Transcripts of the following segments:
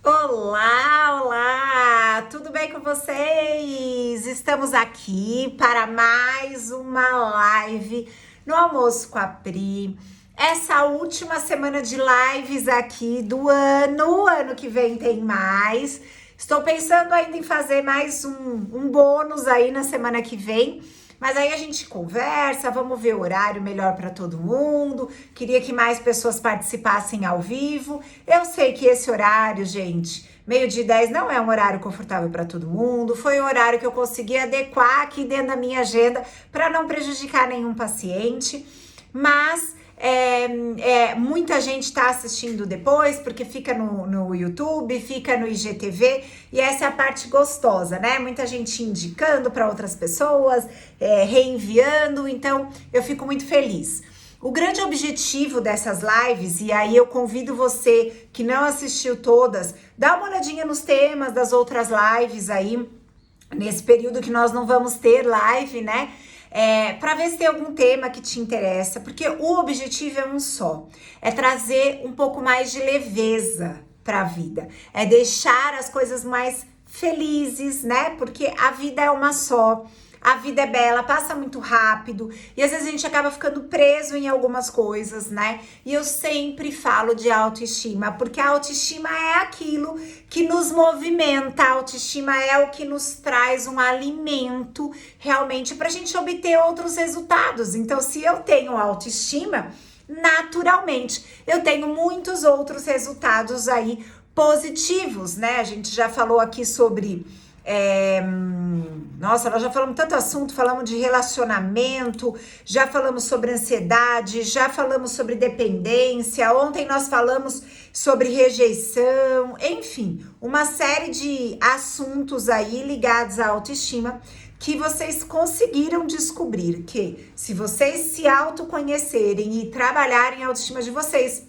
Olá, olá! Tudo bem com vocês? Estamos aqui para mais uma live no Almoço com a Pri. Essa última semana de lives aqui do ano, ano que vem tem mais. Estou pensando ainda em fazer mais um bônus aí na semana que vem. Mas aí a gente conversa, vamos ver o horário melhor para todo mundo. Queria que mais pessoas participassem ao vivo. Eu sei que esse horário, gente, meio-dia e 10 não é um horário confortável para todo mundo. Foi um horário que eu consegui adequar aqui dentro da minha agenda para não prejudicar nenhum paciente. Mas muita gente está assistindo depois, porque fica no YouTube, fica no IGTV, e essa é a parte gostosa, né? Muita gente indicando para outras pessoas, reenviando, então eu fico muito feliz. O grande objetivo dessas lives, e aí eu convido você que não assistiu todas, dá uma olhadinha nos temas das outras lives aí, nesse período que nós não vamos ter live, né? Para ver se tem algum tema que te interessa, porque o objetivo é um só, é trazer um pouco mais de leveza para a vida, é deixar as coisas mais felizes, né? Porque a vida é uma só. A vida é bela, passa muito rápido e às vezes a gente acaba ficando preso em algumas coisas, né? E eu sempre falo de autoestima, porque a autoestima é aquilo que nos movimenta, a autoestima é o que nos traz um alimento realmente para a gente obter outros resultados. Então, se eu tenho autoestima, naturalmente eu tenho muitos outros resultados aí positivos, né? A gente já falou aqui sobre. Nossa, nós já falamos tanto assunto, falamos de relacionamento, já falamos sobre ansiedade, já falamos sobre dependência, ontem nós falamos sobre rejeição, enfim, uma série de assuntos aí ligados à autoestima que vocês conseguiram descobrir que se vocês se autoconhecerem e trabalharem a autoestima de vocês,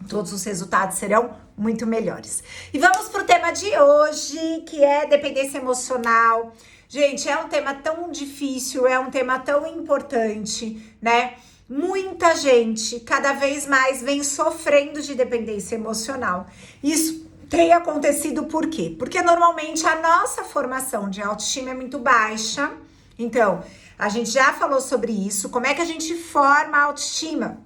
todos os resultados serão muito melhores. E vamos para o tema de hoje, que é dependência emocional. Gente, é um tema tão difícil, é um tema tão importante, né? Muita gente, cada vez mais, vem sofrendo de dependência emocional. Isso tem acontecido por quê? Porque normalmente a nossa formação de autoestima é muito baixa. Então, a gente já falou sobre isso. Como é que a gente forma a autoestima?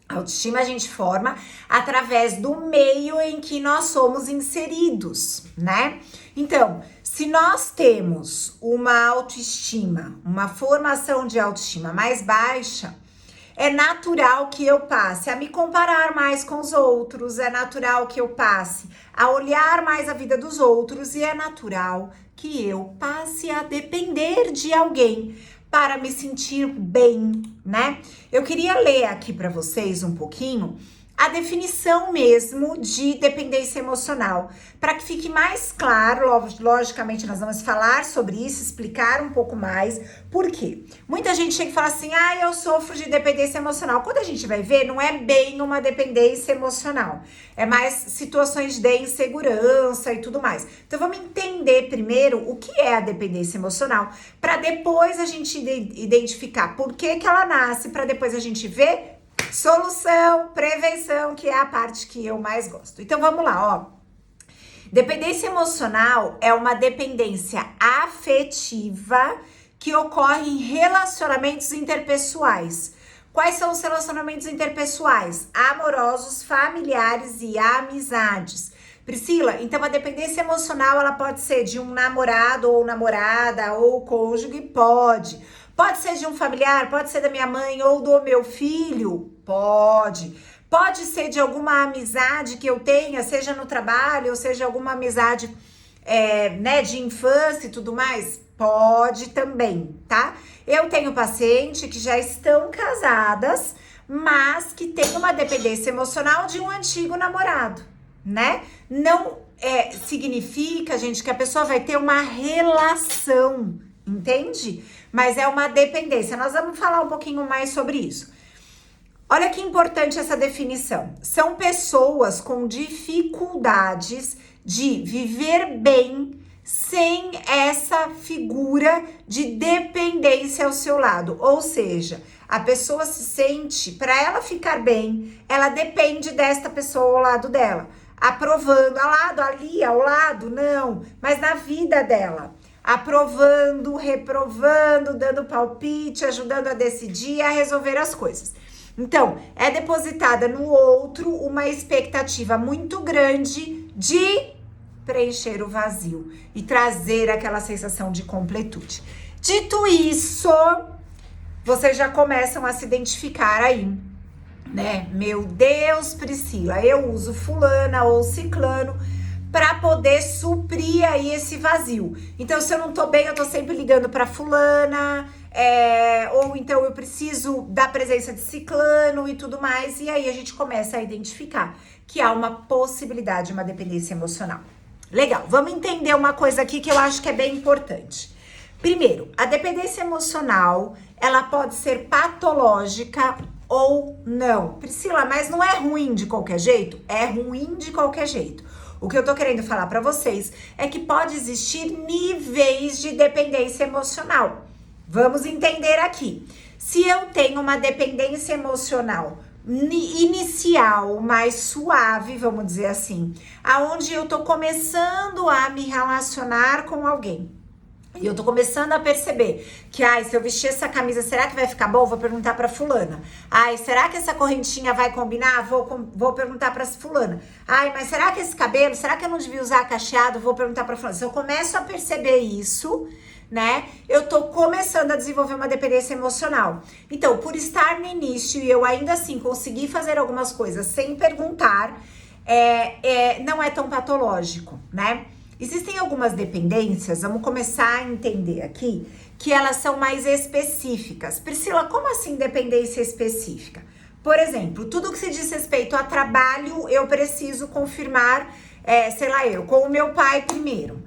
A autoestima a gente forma através do meio em que nós somos inseridos, né? Então, se nós temos uma autoestima, uma formação de autoestima mais baixa, é natural que eu passe a me comparar mais com os outros, é natural que eu passe a olhar mais a vida dos outros e é natural que eu passe a depender de alguém para me sentir bem, né? Eu queria ler aqui para vocês um pouquinho a definição mesmo de dependência emocional, para que fique mais claro. Logicamente nós vamos falar sobre isso, explicar um pouco mais. Por quê? Muita gente chega e fala assim, eu sofro de dependência emocional. Quando a gente vai ver, não é bem uma dependência emocional, é mais situações de insegurança e tudo mais. Então vamos entender primeiro o que é a dependência emocional, para depois a gente identificar por que ela nasce, para depois a gente ver solução, prevenção, que é a parte que eu mais gosto. Então vamos lá, ó. Dependência emocional é uma dependência afetiva que ocorre em relacionamentos interpessoais. Quais são os relacionamentos interpessoais? Amorosos, familiares e amizades. Priscila, então a dependência emocional ela pode ser de um namorado ou namorada ou cônjuge? Pode. Pode ser de um familiar, pode ser da minha mãe ou do meu filho? Pode. Pode ser de alguma amizade que eu tenha, seja no trabalho, ou seja alguma amizade né, de infância e tudo mais? Pode também, tá? Eu tenho paciente que já estão casadas, mas que tem uma dependência emocional de um antigo namorado, né? Não significa, gente, que a pessoa vai ter uma relação, entende? Mas é uma dependência. Nós vamos falar um pouquinho mais sobre isso. Olha que importante essa definição. São pessoas com dificuldades de viver bem sem essa figura de dependência ao seu lado. Ou seja, a pessoa se sente, para ela ficar bem, ela depende desta pessoa ao lado dela. aprovando, ao lado, ali, ao lado, não, mas na vida dela. Aprovando, reprovando, dando palpite, ajudando a decidir, a resolver as coisas. Então, é depositada no outro uma expectativa muito grande de preencher o vazio e trazer aquela sensação de completude. Dito isso, vocês já começam a se identificar aí, né? Meu Deus, Priscila, eu uso fulana ou ciclano para poder suprir aí esse vazio. Então, se eu não tô bem, eu tô sempre ligando para fulana, ou então eu preciso da presença de ciclano e tudo mais, e aí a gente começa a identificar que há uma possibilidade de uma dependência emocional. Legal, vamos entender uma coisa aqui que eu acho que é bem importante. Primeiro, a dependência emocional, ela pode ser patológica ou não. Priscila, mas não é ruim de qualquer jeito? É ruim de qualquer jeito. O que eu tô querendo falar para vocês é que pode existir níveis de dependência emocional. Vamos entender aqui. Se eu tenho uma dependência emocional inicial, mais suave, vamos dizer assim, aonde eu tô começando a me relacionar com alguém. E eu tô começando a perceber que, se eu vestir essa camisa, será que vai ficar bom? Vou perguntar pra fulana. Será que essa correntinha vai combinar? Vou perguntar pra fulana. Mas será que esse cabelo, será que eu não devia usar cacheado? Vou perguntar pra fulana. Se eu começo a perceber isso, né, eu tô começando a desenvolver uma dependência emocional. Então, por estar no início e eu ainda assim conseguir fazer algumas coisas sem perguntar, não é tão patológico, né? Existem algumas dependências, vamos começar a entender aqui, que elas são mais específicas. Priscila, como assim dependência específica? Por exemplo, tudo que se diz respeito a trabalho, eu preciso confirmar, com o meu pai primeiro.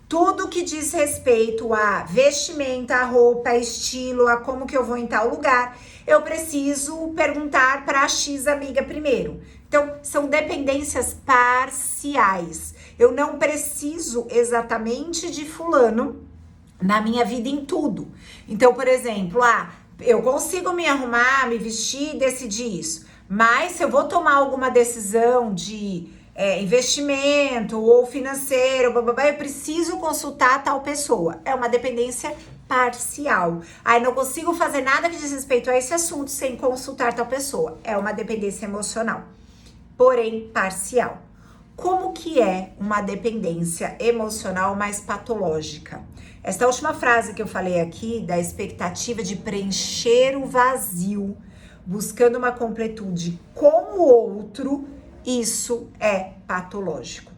Tudo que diz respeito a vestimenta, a roupa, a estilo, a como que eu vou em tal lugar, eu preciso perguntar para a X amiga primeiro. Então, são dependências parciais. Eu não preciso exatamente de fulano na minha vida em tudo. Então, por exemplo, eu consigo me arrumar, me vestir, decidir isso. Mas se eu vou tomar alguma decisão de investimento ou financeiro, eu preciso consultar tal pessoa. É uma dependência parcial. Não consigo fazer nada que diz respeito a esse assunto sem consultar tal pessoa. É uma dependência emocional, porém parcial. Como que é uma dependência emocional mais patológica? Esta última frase que eu falei aqui, da expectativa de preencher o vazio, buscando uma completude com o outro, isso é patológico.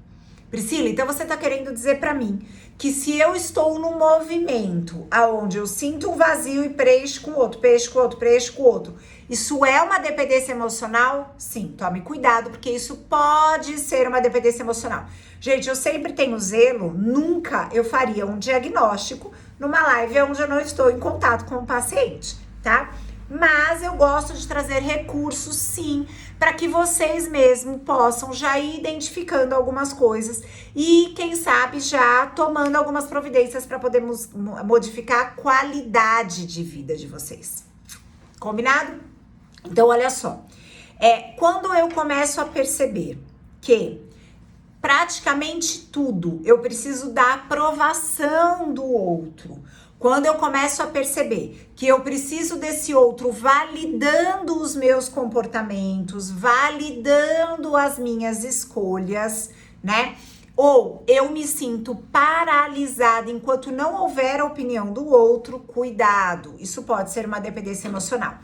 Priscila, então você tá querendo dizer para mim que se eu estou num movimento aonde eu sinto um vazio e preencho com o outro, preencho com o outro, preencho com o outro, isso é uma dependência emocional? Sim, tome cuidado, porque isso pode ser uma dependência emocional. Gente, eu sempre tenho zelo, nunca eu faria um diagnóstico numa live onde eu não estou em contato com o paciente, tá? Mas eu gosto de trazer recursos, sim, para que vocês mesmos possam já ir identificando algumas coisas e, quem sabe, já tomando algumas providências para poder modificar a qualidade de vida de vocês. Combinado? Então, olha só. Quando eu começo a perceber que praticamente tudo eu preciso da aprovação do outro, quando eu começo a perceber que eu preciso desse outro validando os meus comportamentos, validando as minhas escolhas, né? Ou eu me sinto paralisada enquanto não houver a opinião do outro, cuidado. Isso pode ser uma dependência emocional.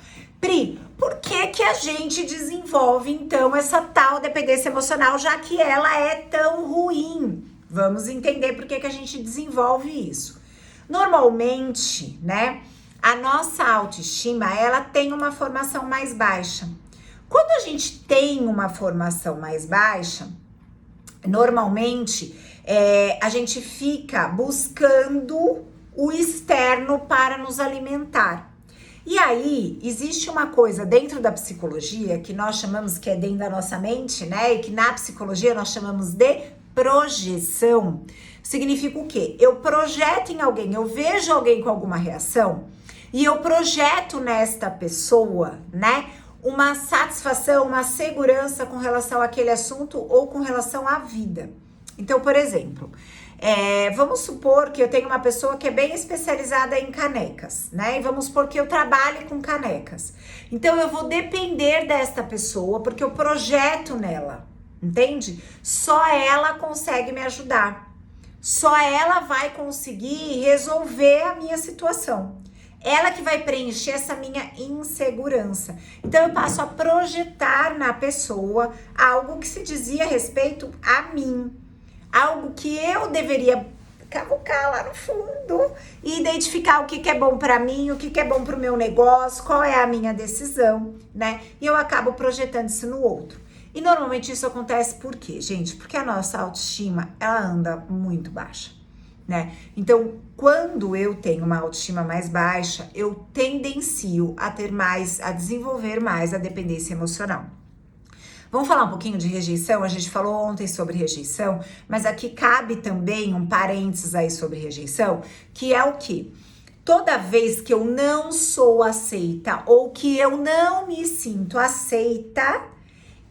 Pri, por que a gente desenvolve então essa tal dependência emocional, já que ela é tão ruim? Vamos entender por que a gente desenvolve isso. Normalmente, né, a nossa autoestima, ela tem uma formação mais baixa. Quando a gente tem uma formação mais baixa, normalmente, a gente fica buscando o externo para nos alimentar. E aí, existe uma coisa dentro da psicologia que nós chamamos, que é dentro da nossa mente, né, e que na psicologia nós chamamos de projeção. Significa o quê? Eu projeto em alguém, eu vejo alguém com alguma reação e eu projeto nesta pessoa, né, uma satisfação, uma segurança com relação àquele assunto ou com relação à vida. Então, por exemplo, vamos supor que eu tenho uma pessoa que é bem especializada em canecas, né? E vamos supor que eu trabalhe com canecas. Então, eu vou depender desta pessoa porque eu projeto nela, entende? Só ela consegue me ajudar. Só ela vai conseguir resolver a minha situação. Ela que vai preencher essa minha insegurança. Então, eu passo a projetar na pessoa algo que se dizia respeito a mim. Algo que eu deveria cavucar lá no fundo e identificar o que é bom para mim, o que é bom para o meu negócio, qual é a minha decisão, né? E eu acabo projetando isso no outro. E normalmente isso acontece por quê, gente? Porque a nossa autoestima, ela anda muito baixa, né? Então, quando eu tenho uma autoestima mais baixa, eu tendencio a desenvolver mais a dependência emocional. Vamos falar um pouquinho de rejeição? A gente falou ontem sobre rejeição, mas aqui cabe também um parênteses aí sobre rejeição, que é o quê? Toda vez que eu não sou aceita ou que eu não me sinto aceita,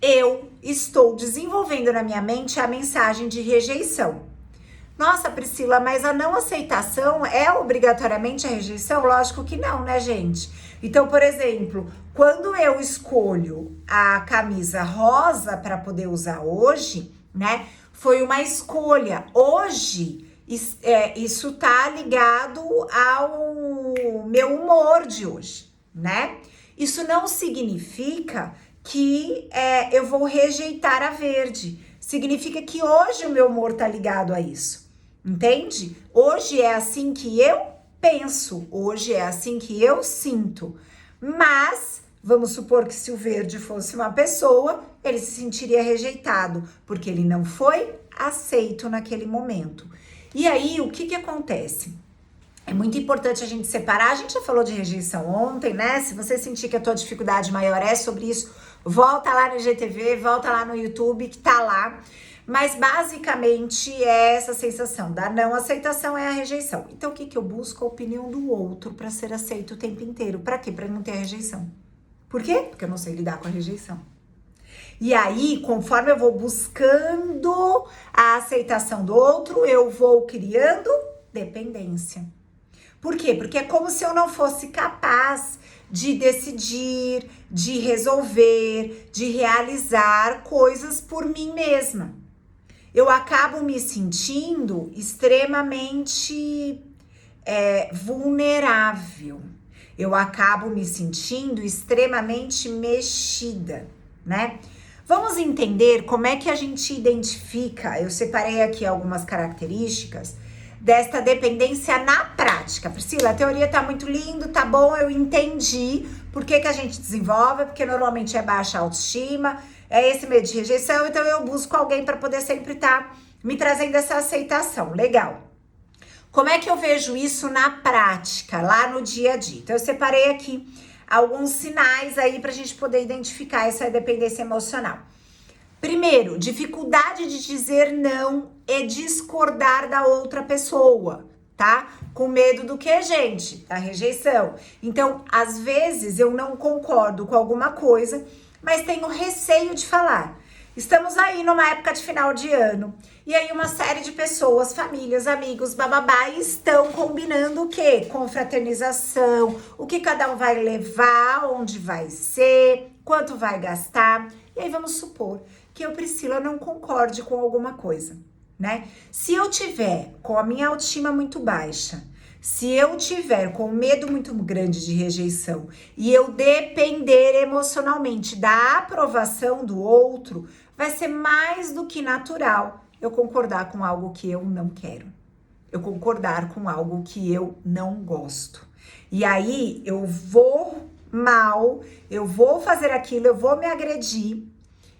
eu estou desenvolvendo na minha mente a mensagem de rejeição. Nossa, Priscila, mas a não aceitação é obrigatoriamente a rejeição? Lógico que não, né, gente? Então, por exemplo, quando eu escolho a camisa rosa para poder usar hoje, né, foi uma escolha. Hoje, isso tá ligado ao meu humor de hoje, né? Isso não significa que eu vou rejeitar a verde. Significa que hoje o meu humor tá ligado a isso, entende? Hoje é assim que eu penso, hoje é assim que eu sinto. Mas, vamos supor que se o verde fosse uma pessoa, ele se sentiria rejeitado, porque ele não foi aceito naquele momento. E aí, o que acontece? É muito importante a gente separar. A gente já falou de rejeição ontem, né? Se você sentir que a tua dificuldade maior é sobre isso, volta lá no IGTV, volta lá no YouTube, que tá lá. Mas basicamente é essa sensação da não aceitação, é a rejeição. Então, o que eu busco? A opinião do outro para ser aceito o tempo inteiro. Para quê? Para não ter rejeição. Por quê? Porque eu não sei lidar com a rejeição. E aí, conforme eu vou buscando a aceitação do outro, eu vou criando dependência. Por quê? Porque é como se eu não fosse capaz de decidir, de resolver, de realizar coisas por mim mesma. Eu acabo me sentindo extremamente vulnerável. Eu acabo me sentindo extremamente mexida, né? Vamos entender como é que a gente identifica. Eu separei aqui algumas características desta dependência na prática. Priscila, a teoria tá muito lindo, tá bom, eu entendi por que a gente desenvolve, porque normalmente é baixa autoestima, é esse medo de rejeição, então eu busco alguém para poder sempre estar me trazendo essa aceitação. Legal. Como é que eu vejo isso na prática, lá no dia a dia? Então eu separei aqui alguns sinais aí pra gente poder identificar essa dependência emocional. Primeiro, dificuldade de dizer não e discordar da outra pessoa, tá? Com medo do que, gente? Da rejeição. Então, às vezes eu não concordo com alguma coisa, mas tenho receio de falar. Estamos aí numa época de final de ano, e aí uma série de pessoas, famílias, amigos, bababá, estão combinando o quê? Confraternização, o que cada um vai levar, onde vai ser, quanto vai gastar. E aí vamos supor que eu, Priscila, não concorde com alguma coisa, né? Se eu tiver com a minha autoestima muito baixa, se eu tiver com medo muito grande de rejeição e eu depender emocionalmente da aprovação do outro, vai ser mais do que natural eu concordar com algo que eu não quero. Eu concordar com algo que eu não gosto. E aí eu vou mal, eu vou fazer aquilo, eu vou me agredir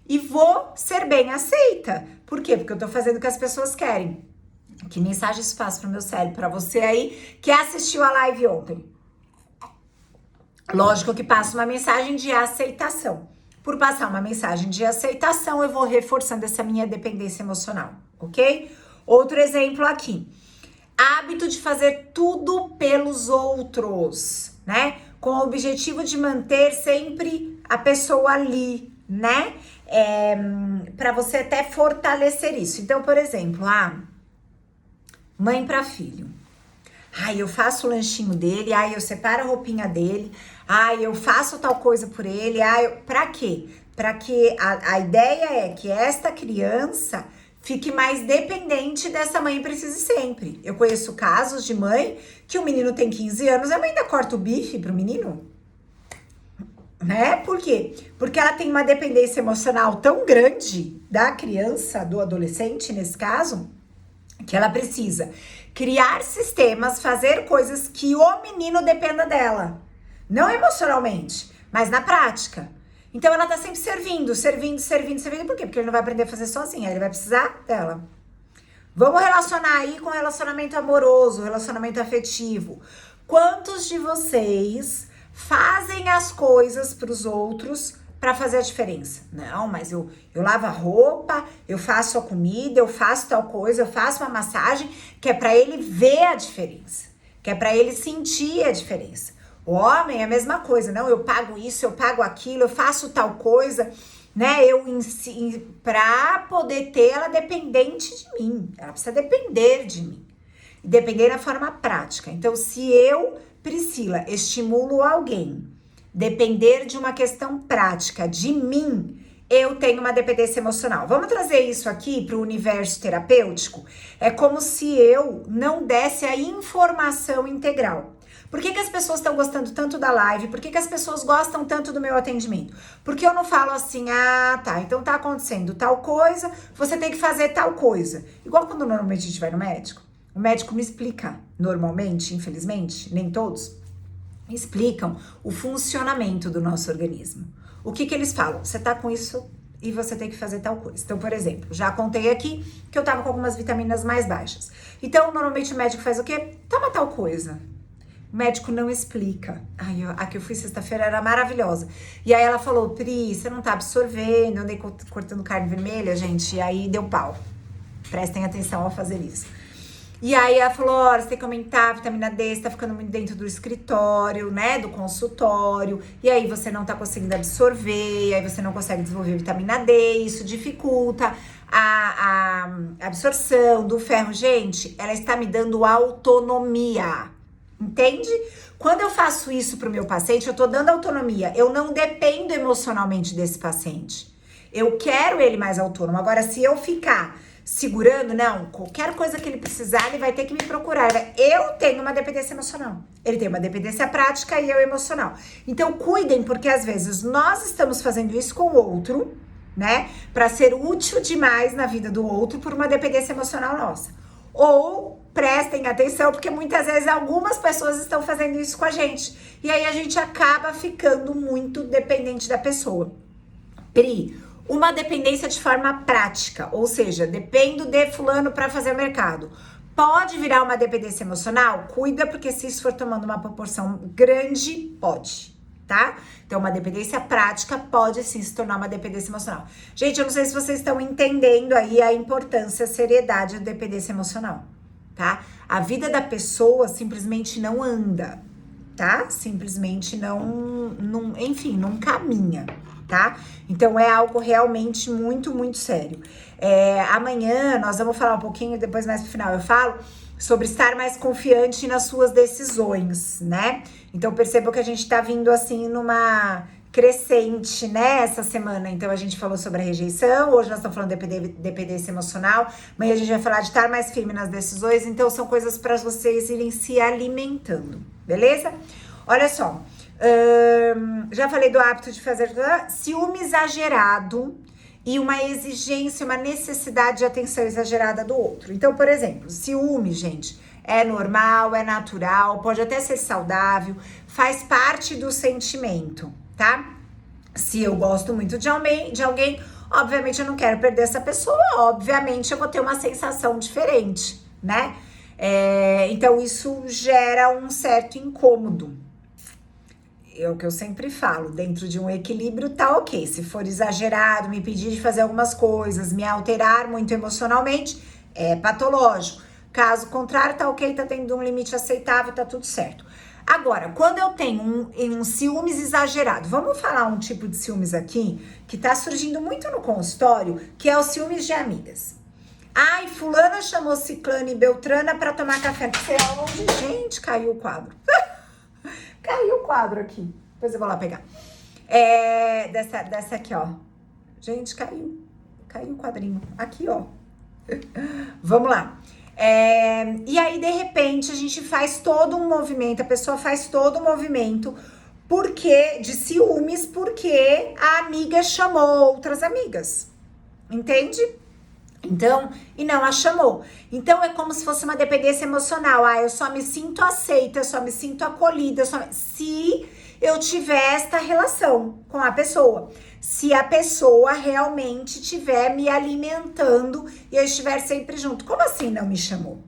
e vou ser bem aceita. Por quê? Porque eu tô fazendo o que as pessoas querem. Que mensagem isso faz pro meu cérebro? Pra você aí que assistiu a live ontem. Lógico que passa uma mensagem de aceitação. Por passar uma mensagem de aceitação, eu vou reforçando essa minha dependência emocional, ok? Outro exemplo aqui. Hábito de fazer tudo pelos outros, né? Com o objetivo de manter sempre a pessoa ali, né? Para você até fortalecer isso. Então, por exemplo, mãe para filho. Ai, eu faço o lanchinho dele, ai, eu separo a roupinha dele, ai, eu faço tal coisa por ele, ai, pra quê? Pra que a ideia é que esta criança fique mais dependente dessa mãe e precise sempre. Eu conheço casos de mãe que o menino tem 15 anos, a mãe ainda corta o bife pro menino. Né? Por quê? Porque ela tem uma dependência emocional tão grande da criança, do adolescente, nesse caso, que ela precisa criar sistemas, fazer coisas que o menino dependa dela. Não emocionalmente, mas na prática. Então ela tá sempre servindo. Por quê? Porque ele não vai aprender a fazer sozinha, ele vai precisar dela. Vamos relacionar aí com relacionamento amoroso, relacionamento afetivo. Quantos de vocês fazem as coisas para os outros para fazer a diferença? Não, mas eu lavo a roupa, eu faço a comida, eu faço tal coisa, eu faço uma massagem, que é para ele ver a diferença, que é para ele sentir a diferença. O homem é a mesma coisa, não, eu pago isso, eu pago aquilo, eu faço tal coisa, né? Para poder ter ela dependente de mim, ela precisa depender de mim, e depender da forma prática. Então, se eu, Priscila, estimulo alguém depender de uma questão prática de mim, eu tenho uma dependência emocional. Vamos trazer isso aqui para o universo terapêutico? É como se eu não desse a informação integral. Por que as pessoas estão gostando tanto da live? Por que as pessoas gostam tanto do meu atendimento? Porque eu não falo assim, tá, então tá acontecendo tal coisa, você tem que fazer tal coisa. Igual quando normalmente a gente vai no médico. O médico me explica, normalmente, infelizmente, nem todos, explicam o funcionamento do nosso organismo. O que eles falam? Você tá com isso e você tem que fazer tal coisa. Então, por exemplo, já contei aqui que eu tava com algumas vitaminas mais baixas. Então, normalmente o médico faz o quê? Toma tal coisa. O médico não explica. A que eu fui sexta-feira era maravilhosa. E aí ela falou, Pri, você não tá absorvendo, eu andei cortando carne vermelha, gente, e aí deu pau. Prestem atenção ao fazer isso. E aí ela falou, olha, você tem que aumentar a vitamina D, você tá ficando muito dentro do escritório, né, do consultório, e aí você não tá conseguindo absorver, aí você não consegue desenvolver vitamina D, isso dificulta a absorção do ferro. Gente, ela está me dando autonomia, entende? Quando eu faço isso pro meu paciente, eu tô dando autonomia, eu não dependo emocionalmente desse paciente. Eu quero ele mais autônomo. Agora, se eu ficar segurando, não, qualquer coisa que ele precisar, ele vai ter que me procurar. Eu tenho uma dependência emocional. Ele tem uma dependência prática e eu emocional. Então, cuidem, porque às vezes nós estamos fazendo isso com o outro, né? Para ser útil demais na vida do outro por uma dependência emocional nossa. Ou prestem atenção, porque muitas vezes algumas pessoas estão fazendo isso com a gente. E aí a gente acaba ficando muito dependente da pessoa. Pri, uma dependência de forma prática, ou seja, dependo de fulano para fazer o mercado. Pode virar uma dependência emocional? Cuida, porque se isso for tomando uma proporção grande, pode, tá? Então, uma dependência prática pode sim se tornar uma dependência emocional. Gente, eu não sei se vocês estão entendendo aí a importância, a seriedade da dependência emocional, tá? A vida da pessoa simplesmente não anda, tá? Simplesmente enfim, não caminha, tá? Então é algo realmente muito, muito sério. Amanhã nós vamos falar um pouquinho, depois mais pro final eu falo, sobre estar mais confiante nas suas decisões, né? Então percebam que a gente tá vindo assim numa crescente, né, essa semana. Então a gente falou sobre a rejeição, hoje nós estamos falando de dependência emocional, amanhã a gente vai falar de estar mais firme nas decisões, então são coisas para vocês irem se alimentando, beleza? Olha só, já falei do hábito de fazer ciúme exagerado e uma exigência, uma necessidade de atenção exagerada do outro. Então, por exemplo, ciúme, gente, é normal, é natural, pode até ser saudável, faz parte do sentimento, tá? Se eu gosto muito de alguém, obviamente eu não quero perder essa pessoa, obviamente eu vou ter uma sensação diferente, né? Então isso gera um certo incômodo. É o que eu sempre falo, dentro de um equilíbrio tá ok. Se for exagerado, me pedir de fazer algumas coisas, me alterar muito emocionalmente, é patológico. Caso contrário, tá ok, tá tendo um limite aceitável, tá tudo certo. Agora, quando eu tenho um ciúmes exagerado, vamos falar um tipo de ciúmes aqui que tá surgindo muito no consultório, que é o ciúmes de amigas. Ai, fulana chamou ciclana e beltrana pra tomar café. Não sei aonde, gente, caiu o quadro. Caiu o quadro aqui. Depois eu vou lá pegar. Dessa aqui, ó. Gente, caiu. Caiu o quadrinho. Aqui, ó. Vamos lá. E aí, de repente, a gente faz todo um movimento, a pessoa faz todo um movimento de ciúmes, porque a amiga chamou outras amigas. Entende? Então, e não a chamou. Então, é como se fosse uma dependência emocional. Ah, eu só me sinto aceita, eu só me sinto acolhida, se eu tiver esta relação com a pessoa. Se a pessoa realmente estiver me alimentando e eu estiver sempre junto. Como assim não me chamou?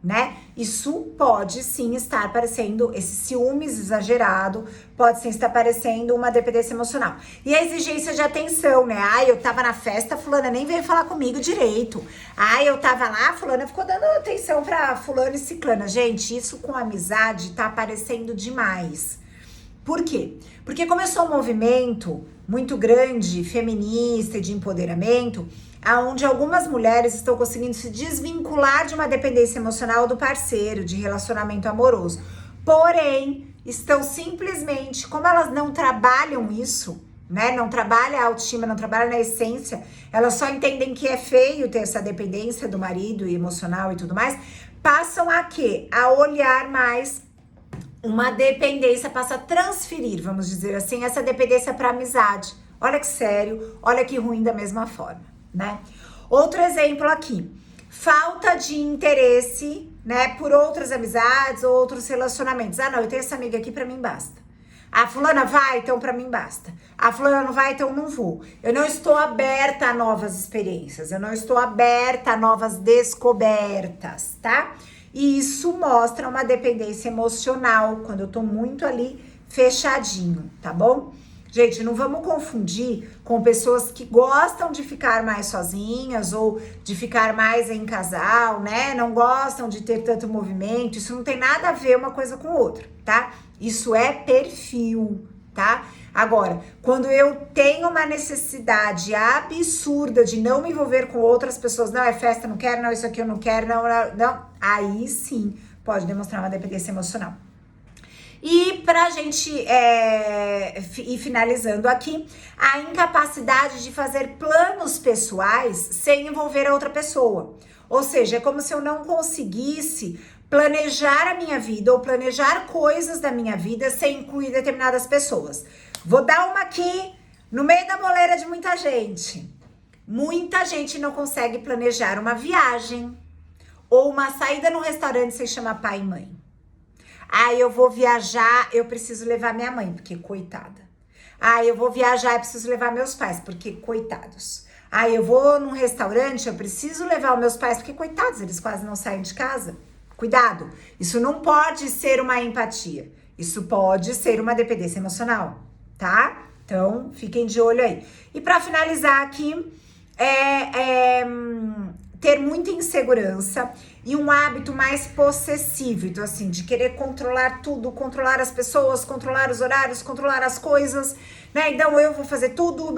Né? Isso pode sim estar parecendo, esse ciúmes exagerado, pode sim estar parecendo uma dependência emocional. E a exigência de atenção, né? Ai, eu tava na festa, fulana nem veio falar comigo direito. Ai, eu tava lá, fulana ficou dando atenção pra fulana e ciclana. Gente, isso com amizade tá aparecendo demais. Por quê? Porque começou um movimento muito grande, feminista e de empoderamento, aonde algumas mulheres estão conseguindo se desvincular de uma dependência emocional do parceiro, de relacionamento amoroso. Porém, estão simplesmente, como elas não trabalham isso, né? Não trabalham a autoestima, não trabalham na essência, elas só entendem que é feio ter essa dependência do marido e emocional e tudo mais, passam a quê? A olhar mais uma dependência, passa a transferir, vamos dizer assim, essa dependência para amizade. Olha que sério, olha que ruim da mesma forma, né? Outro exemplo aqui, falta de interesse, né, por outras amizades ou outros relacionamentos. Ah, não, eu tenho essa amiga aqui, para mim basta. A fulana vai, então para mim basta. A fulana não vai, então não vou. Eu não estou aberta a novas experiências, eu não estou aberta a novas descobertas, tá? E isso mostra uma dependência emocional, quando eu tô muito ali fechadinho, tá bom? Gente, não vamos confundir com pessoas que gostam de ficar mais sozinhas ou de ficar mais em casal, né? Não gostam de ter tanto movimento. Isso não tem nada a ver uma coisa com outra, tá? Isso é perfil, tá? Agora, quando eu tenho uma necessidade absurda de não me envolver com outras pessoas, não é festa, não quero, não, isso aqui eu não quero, não, aí sim pode demonstrar uma dependência emocional. E pra gente ir finalizando aqui, a incapacidade de fazer planos pessoais sem envolver a outra pessoa. Ou seja, é como se eu não conseguisse planejar a minha vida ou planejar coisas da minha vida sem incluir determinadas pessoas. Vou dar uma aqui no meio da moleira de muita gente. Muita gente não consegue planejar uma viagem ou uma saída num restaurante sem chamar pai e mãe. Ah, eu vou viajar, eu preciso levar minha mãe, porque coitada. Ah, eu vou viajar, eu preciso levar meus pais, porque coitados. Ah, eu vou num restaurante, eu preciso levar os meus pais, porque coitados, eles quase não saem de casa. Cuidado, isso não pode ser uma empatia. Isso pode ser uma dependência emocional, tá? Então, fiquem de olho aí. E para finalizar aqui, ter muita insegurança e um hábito mais possessivo, então assim, de querer controlar tudo, controlar as pessoas, controlar os horários, controlar as coisas, né? Então eu vou fazer tudo,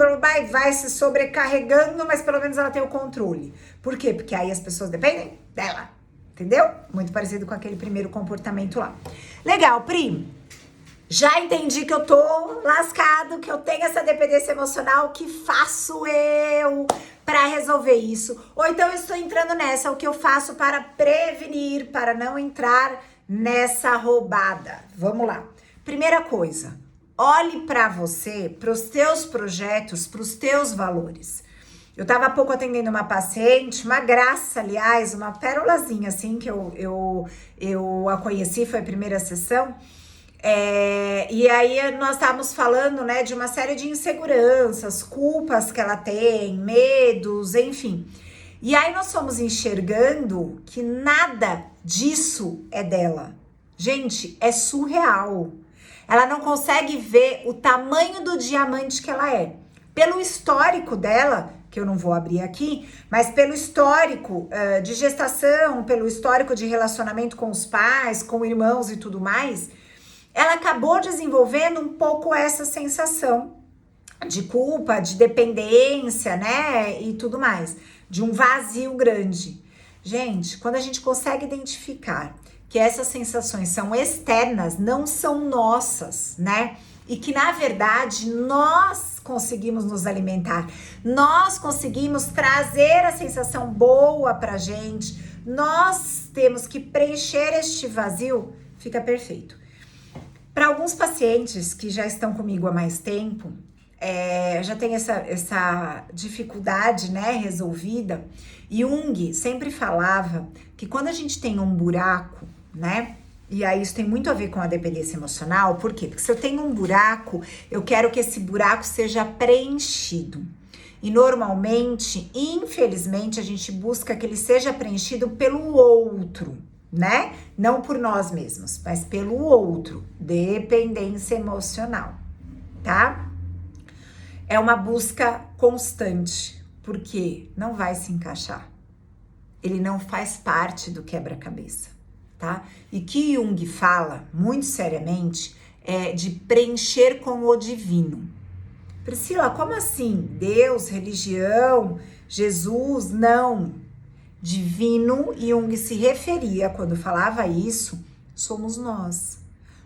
vai se sobrecarregando, mas pelo menos ela tem o controle. Por quê? Porque aí as pessoas dependem dela, entendeu? Muito parecido com aquele primeiro comportamento lá. Legal, Pri. Já entendi que eu tô lascado, que eu tenho essa dependência emocional, o que faço eu para resolver isso? Ou então eu estou entrando nessa, o que eu faço para prevenir, para não entrar nessa roubada? Vamos lá. Primeira coisa, olhe para você, para os teus projetos, para os teus valores. Eu tava há pouco atendendo uma paciente, uma graça, aliás, uma pérolazinha assim, que eu a conheci, foi a primeira sessão. E aí nós estávamos falando, né, de uma série de inseguranças, culpas que ela tem, medos, enfim. E aí nós fomos enxergando que nada disso é dela. Gente, é surreal. Ela não consegue ver o tamanho do diamante que ela é. Pelo histórico dela, que eu não vou abrir aqui, mas pelo histórico de gestação, pelo histórico de relacionamento com os pais, com irmãos e tudo mais, ela acabou desenvolvendo um pouco essa sensação de culpa, de dependência, né? E tudo mais, de um vazio grande. Gente, quando a gente consegue identificar que essas sensações são externas, não são nossas, né? E que na verdade nós conseguimos nos alimentar, nós conseguimos trazer a sensação boa pra gente, nós temos que preencher este vazio, fica perfeito. Para alguns pacientes que já estão comigo há mais tempo, já tem essa dificuldade, né, resolvida. Jung sempre falava que quando a gente tem um buraco, né, e aí isso tem muito a ver com a dependência emocional. Por quê? Porque se eu tenho um buraco, eu quero que esse buraco seja preenchido. E normalmente, infelizmente, a gente busca que ele seja preenchido pelo outro, né? Não por nós mesmos, mas pelo outro. Dependência emocional, tá? É uma busca constante, porque não vai se encaixar. Ele não faz parte do quebra-cabeça, tá? E que Jung fala, muito seriamente, é de preencher com o divino. Priscila, como assim? Deus, religião, Jesus? Não. Divino, Jung se referia, quando falava isso, somos nós.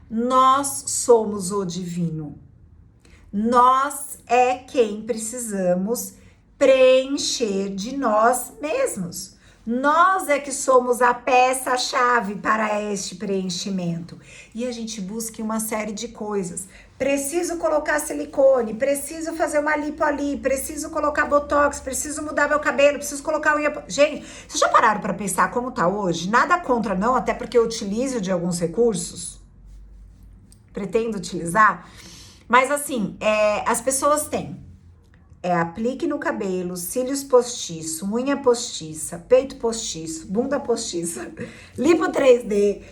Nós somos o divino. Nós é quem precisamos preencher de nós mesmos. Nós é que somos a peça-chave para este preenchimento. E a gente busca uma série de coisas. Preciso colocar silicone, preciso fazer uma lipo ali, preciso colocar botox, preciso mudar meu cabelo, preciso colocar unha. Gente, vocês já pararam para pensar como tá hoje? Nada contra não, até porque eu utilizo de alguns recursos. Pretendo utilizar. Mas assim, as pessoas têm aplique no cabelo, cílios postiço, unha postiça, peito postiço, bunda postiça, lipo 3D,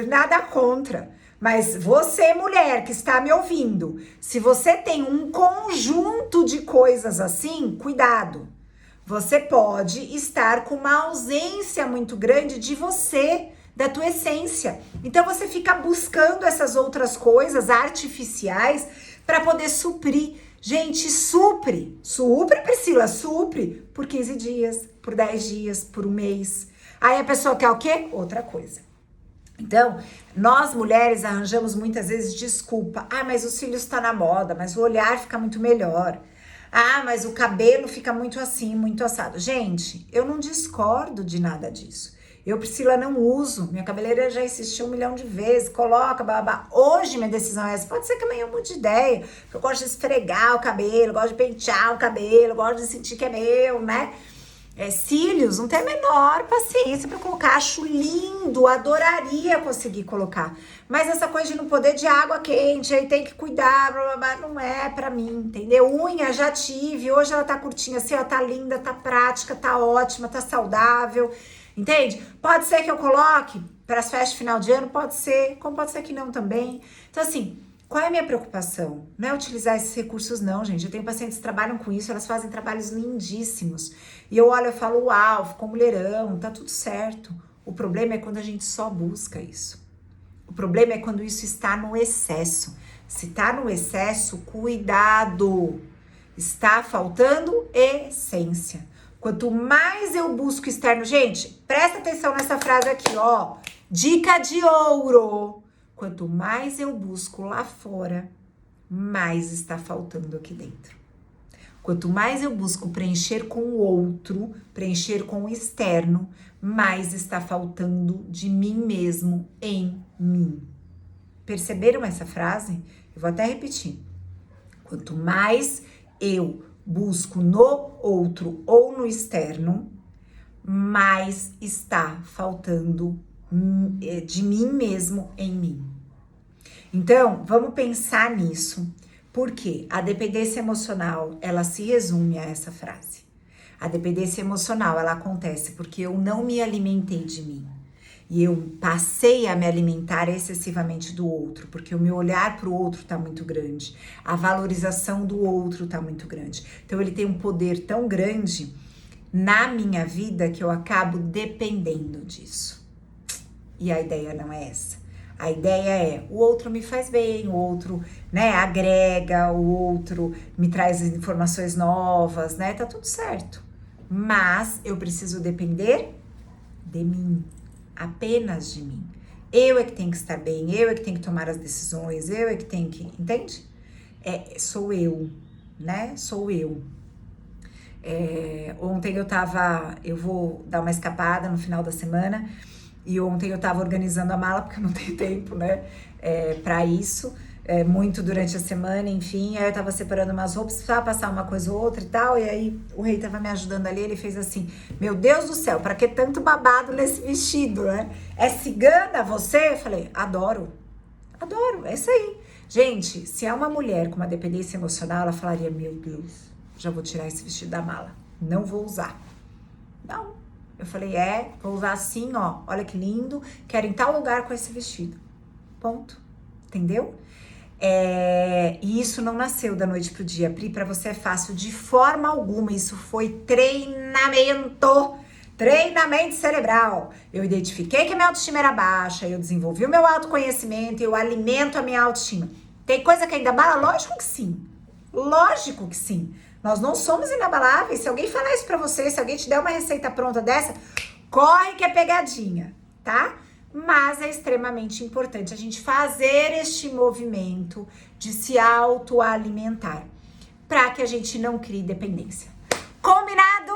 nada contra. Mas você, mulher que está me ouvindo, se você tem um conjunto de coisas assim, cuidado. Você pode estar com uma ausência muito grande de você, da tua essência. Então você fica buscando essas outras coisas artificiais para poder suprir. Gente, supre, Priscila, supre por 15 dias, por 10 dias, por um mês. Aí a pessoa quer o quê? Outra coisa. Então, nós mulheres arranjamos muitas vezes desculpa. Ah, mas os cílios tá na moda, mas o olhar fica muito melhor. Ah, mas o cabelo fica muito assim, muito assado. Gente, eu não discordo de nada disso. Eu, Priscila, não uso. Minha cabeleireira já insistiu 1 milhão de vezes. Coloca, babá. Hoje minha decisão é essa. Pode ser que amanhã eu mude de ideia. Eu gosto de esfregar o cabelo, gosto de pentear o cabelo, gosto de sentir que é meu, né? Cílios, não tem a menor paciência para colocar. Acho lindo, adoraria conseguir colocar. Mas essa coisa de não poder de água quente, aí tem que cuidar, blá, blá, blá, não é pra mim, entendeu? Unha já tive, hoje ela tá curtinha assim, ó, tá linda, tá prática, tá ótima, tá saudável. Entende? Pode ser que eu coloque para as festas de final de ano, pode ser, como pode ser que não também. Então, assim, qual é a minha preocupação? Não é utilizar esses recursos, não, gente. Eu tenho pacientes que trabalham com isso, elas fazem trabalhos lindíssimos. E eu olho, eu falo, uau, ficou mulherão, tá tudo certo. O problema é quando a gente só busca isso. O problema é quando isso está no excesso. Se tá no excesso, cuidado. Está faltando essência. Quanto mais eu busco externo... Gente, presta atenção nessa frase aqui, ó. Dica de ouro. Quanto mais eu busco lá fora, mais está faltando aqui dentro. Quanto mais eu busco preencher com o outro, preencher com o externo, mais está faltando de mim mesmo em mim. Perceberam essa frase? Eu vou até repetir. Quanto mais eu busco no outro ou no externo, mais está faltando de mim mesmo em mim. Então, vamos pensar nisso, porque a dependência emocional, ela se resume a essa frase. A dependência emocional, ela acontece porque eu não me alimentei de mim. E eu passei a me alimentar excessivamente do outro, porque o meu olhar para o outro está muito grande. A valorização do outro está muito grande. Então, ele tem um poder tão grande na minha vida que eu acabo dependendo disso. E a ideia não é essa. A ideia é, o outro me faz bem, o outro, né, agrega, o outro me traz informações novas, né? Tá tudo certo. Mas eu preciso depender de mim, apenas de mim. Eu é que tenho que estar bem, eu é que tenho que tomar as decisões, eu é que tenho que, entende? Sou eu, né? Sou eu. Ontem eu vou dar uma escapada no final da semana, e ontem eu tava organizando a mala, porque eu não tenho tempo, né, pra isso, muito durante a semana, enfim, aí eu tava separando umas roupas, precisava passar uma coisa ou outra e tal, e aí o rei tava me ajudando ali, ele fez assim, meu Deus do céu, pra que tanto babado nesse vestido, né? É cigana você? Eu falei, adoro, é isso aí. Gente, se é uma mulher com uma dependência emocional, ela falaria, meu Deus, já vou tirar esse vestido da mala, não vou usar. Não. Eu falei, vou usar assim, ó, olha que lindo, quero em tal lugar com esse vestido. Ponto. Entendeu? E isso não nasceu da noite pro dia, Pri, pra você é fácil de forma alguma, isso foi treinamento cerebral. Eu identifiquei que a minha autoestima era baixa, eu desenvolvi o meu autoconhecimento, eu alimento a minha autoestima. Tem coisa que ainda abala? Lógico que sim. Lógico que sim. Nós não somos inabaláveis. Se alguém falar isso pra você, se alguém te der uma receita pronta dessa, corre que é pegadinha, tá? Mas é extremamente importante a gente fazer este movimento de se autoalimentar para que a gente não crie dependência. Combinado?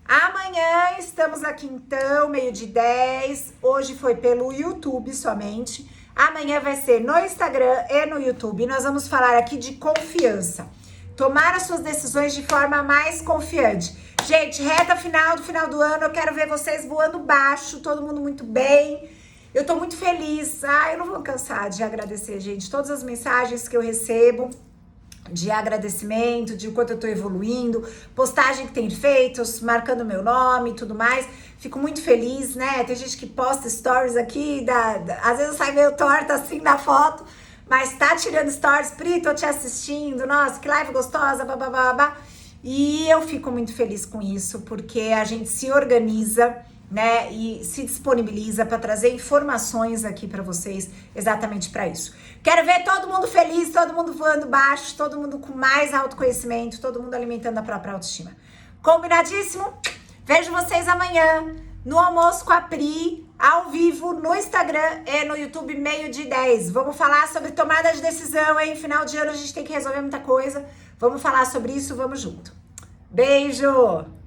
Amanhã estamos aqui então, 12h10. Hoje foi pelo YouTube somente. Amanhã vai ser no Instagram e no YouTube. Nós vamos falar aqui de confiança. Tomar as suas decisões de forma mais confiante. Gente, reta final do ano, eu quero ver vocês voando baixo, todo mundo muito bem. Eu tô muito feliz. Eu não vou cansar de agradecer, gente, todas as mensagens que eu recebo de agradecimento, de o quanto eu tô evoluindo, postagem que tem feito, marcando meu nome e tudo mais. Fico muito feliz, né? Tem gente que posta stories aqui, às vezes sai meio torta assim na foto, mas tá tirando stories, Pri, tô te assistindo, nossa, que live gostosa, babá. E eu fico muito feliz com isso, porque a gente se organiza, né, e se disponibiliza para trazer informações aqui para vocês exatamente para isso. Quero ver todo mundo feliz, todo mundo voando baixo, todo mundo com mais autoconhecimento, todo mundo alimentando a própria autoestima. Combinadíssimo? Vejo vocês amanhã no Almoço com a Pri, ao vivo, no Instagram e no YouTube, 12h10. Vamos falar sobre tomada de decisão, hein? Final de ano a gente tem que resolver muita coisa. Vamos falar sobre isso, vamos junto. Beijo!